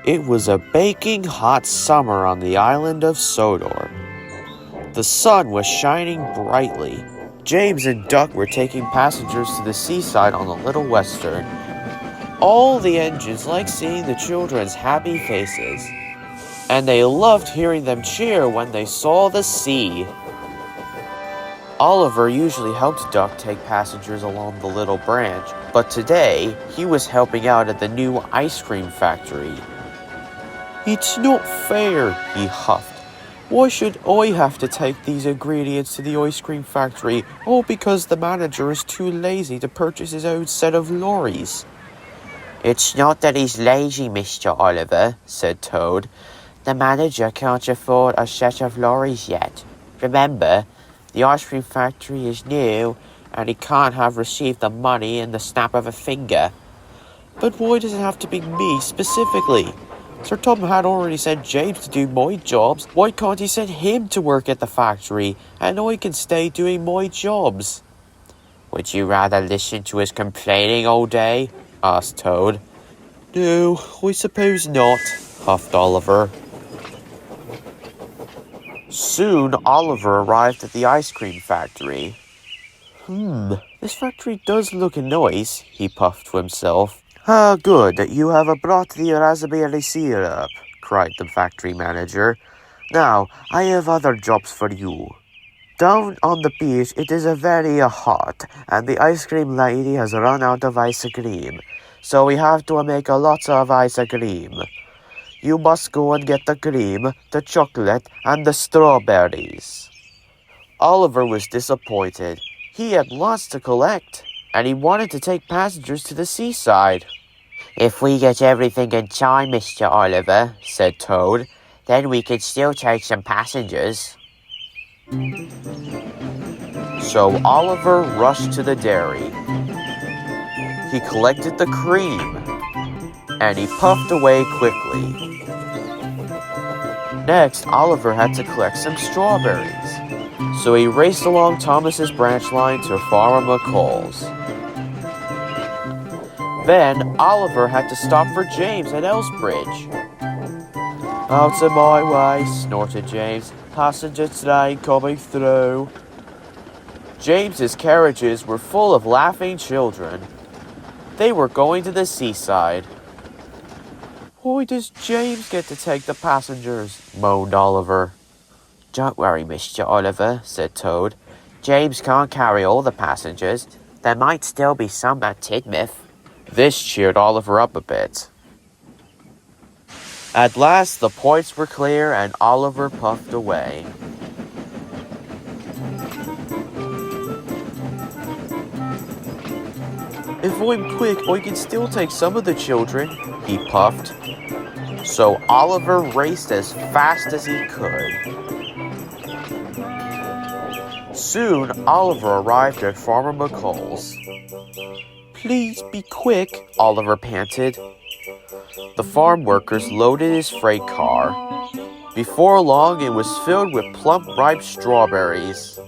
It was a baking hot summer on the island of Sodor. The sun was shining brightly. James and Duck were taking passengers to the seaside on the Little Western. All the engines liked seeing the children's happy faces, and they loved hearing them cheer when they saw the sea. Oliver usually helped Duck take passengers along the little branch, but today he was helping out at the new ice cream factory. "It's not fair," he huffed. "Why should I have to take these ingredients to the ice cream factory, all because the manager is too lazy to purchase his own set of lorries?" "It's not that he's lazy, Mr. Oliver," said Toad. "The manager can't afford a set of lorries yet. Remember, the ice cream factory is new, and he can't have received the money in the snap of a finger." "But why does it have to be me specifically? Sir Tom had already sent James to do my jobs. Why can't he send him to work at the factory, and I can stay doing my jobs?" "Would you rather listen to his complaining all day?" asked Toad. "No, I suppose not," huffed Oliver. Soon Oliver arrived at the ice cream factory. This factory does look nice," he puffed to himself. "Ah, good, you have brought the raspberry syrup," cried the factory manager. "Now, I have other jobs for you. Down on the beach it is very hot, and the ice cream lady has run out of ice cream, so we have to make lots of ice cream. You must go and get the cream, the chocolate, and the strawberries." Oliver was disappointed. He had lots to collect, and he wanted to take passengers to the seaside. "If we get everything in time, Mr. Oliver," said Toad, "then we could still take some passengers." So Oliver rushed to the dairy. He collected the cream, and he puffed away quickly. Next, Oliver had to collect some strawberries, so he raced along Thomas's branch line to Farmer McCall's. Then Oliver had to stop for James at Elsbridge. "Out of my way," snorted James. "Passenger train coming through." James's carriages were full of laughing children. They were going to the seaside. "Why does James get to take the passengers?" moaned Oliver. "Don't worry, Mr. Oliver," said Toad. "James can't carry all the passengers. There might still be some at Tidmouth." This cheered Oliver up a bit. At last the points were clear and Oliver puffed away. "If I'm quick, I can still take some of the children," he puffed. So Oliver raced as fast as he could. Soon Oliver arrived at Farmer McCall's. "Please be quick," Oliver panted. The farm workers loaded his freight car. Before long, it was filled with plump, ripe strawberries.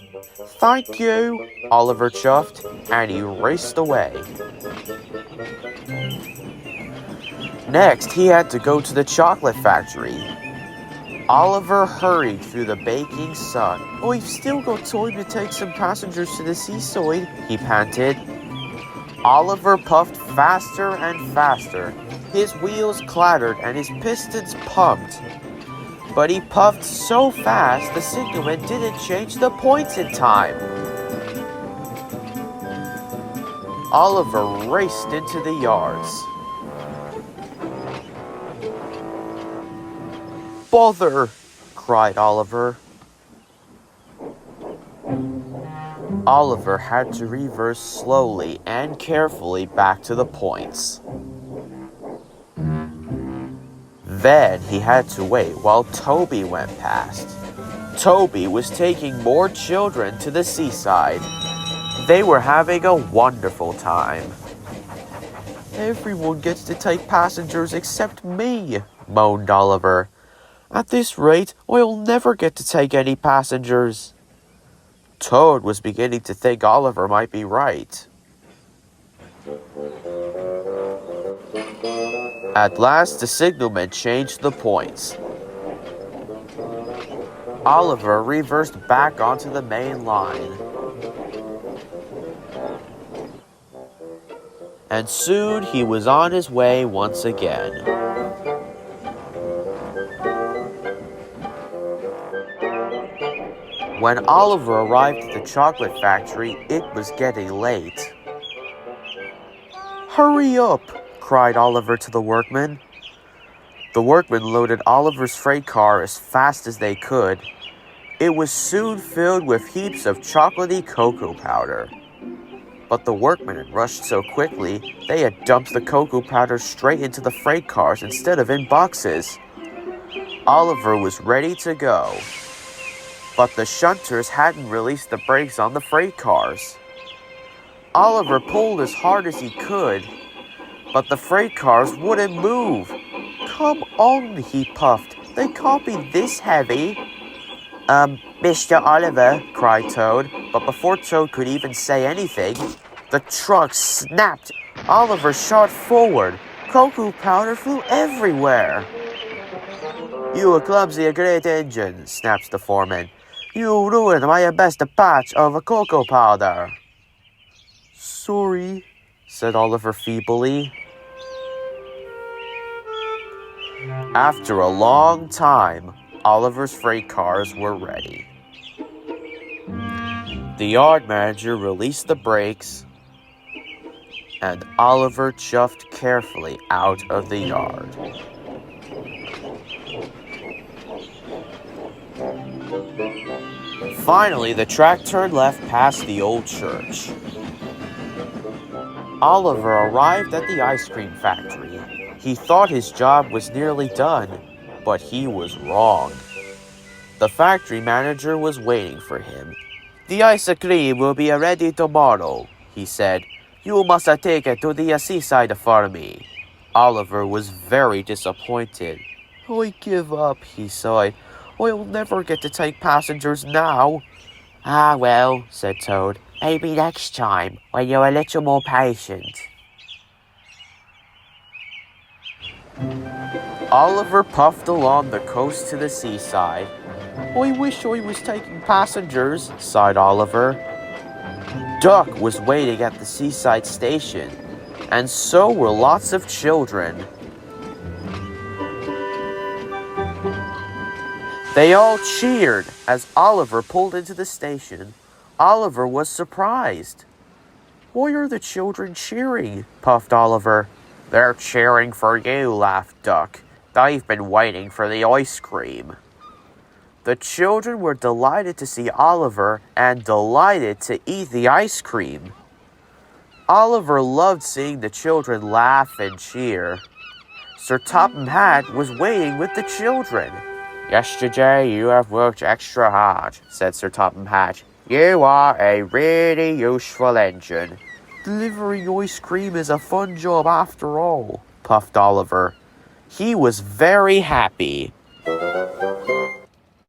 "Thank you," Oliver chuffed, and he raced away. Next, he had to go to the chocolate factory. Oliver hurried through the baking sun. "I've still got time to take some passengers to the seaside," he panted. Oliver puffed faster and faster. His wheels clattered and his pistons pumped. But he puffed so fast the signalman didn't change the points in time. Oliver raced into the yards. "Bother!" cried Oliver. Oliver had to reverse slowly and carefully back to the points. Then he had to wait while Toby went past. Toby was taking more children to the seaside. They were having a wonderful time. "Everyone gets to take passengers except me," moaned Oliver. "At this rate, I'll never get to take any passengers." Toad was beginning to think Oliver might be right. At last, the signalman changed the points. Oliver reversed back onto the main line. And soon he was on his way once again. When Oliver arrived at the chocolate factory, it was getting late. "Hurry up!" cried Oliver to the workmen. The workmen loaded Oliver's freight car as fast as they could. It was soon filled with heaps of chocolatey cocoa powder. But the workmen rushed so quickly, they had dumped the cocoa powder straight into the freight cars instead of in boxes. Oliver was ready to go. But the shunters hadn't released the brakes on the freight cars. Oliver pulled as hard as he could, but the freight cars wouldn't move. "Come on," he puffed. "They can't be this heavy." Mr. Oliver, cried Toad, but before Toad could even say anything, the truck snapped. Oliver shot forward. Cocoa powder flew everywhere. "You clumsy great engine," snapped the foreman. "You ruined my best batch of cocoa powder." "Sorry," said Oliver feebly. After a long time, Oliver's freight cars were ready. The yard manager released the brakes, and Oliver chuffed carefully out of the yard. Finally, the track turned left past the old church. Oliver arrived at the ice cream factory. He thought his job was nearly done, but he was wrong. The factory manager was waiting for him. "The ice cream will be ready tomorrow," he said. "You must take it to the seaside for me." Oliver was very disappointed. "I give up," he sighed. "I'll never get to take passengers now." "Ah, well," said Toad. "Maybe next time, when you're a little more patient." Oliver puffed along the coast to the seaside. "I wish I was taking passengers," sighed Oliver. Duck was waiting at the seaside station, and so were lots of children. They all cheered as Oliver pulled into the station. Oliver was surprised. "Why are the children cheering?" puffed Oliver. "They're cheering for you," laughed Duck. "They've been waiting for the ice cream." The children were delighted to see Oliver and delighted to eat the ice cream. Oliver loved seeing the children laugh and cheer. Sir Topham Hatt was waiting with the children. "Yesterday you have worked extra hard," said Sir Topham Hatt. "You are a really useful engine." "Delivering ice cream is a fun job after all," puffed Oliver. He was very happy.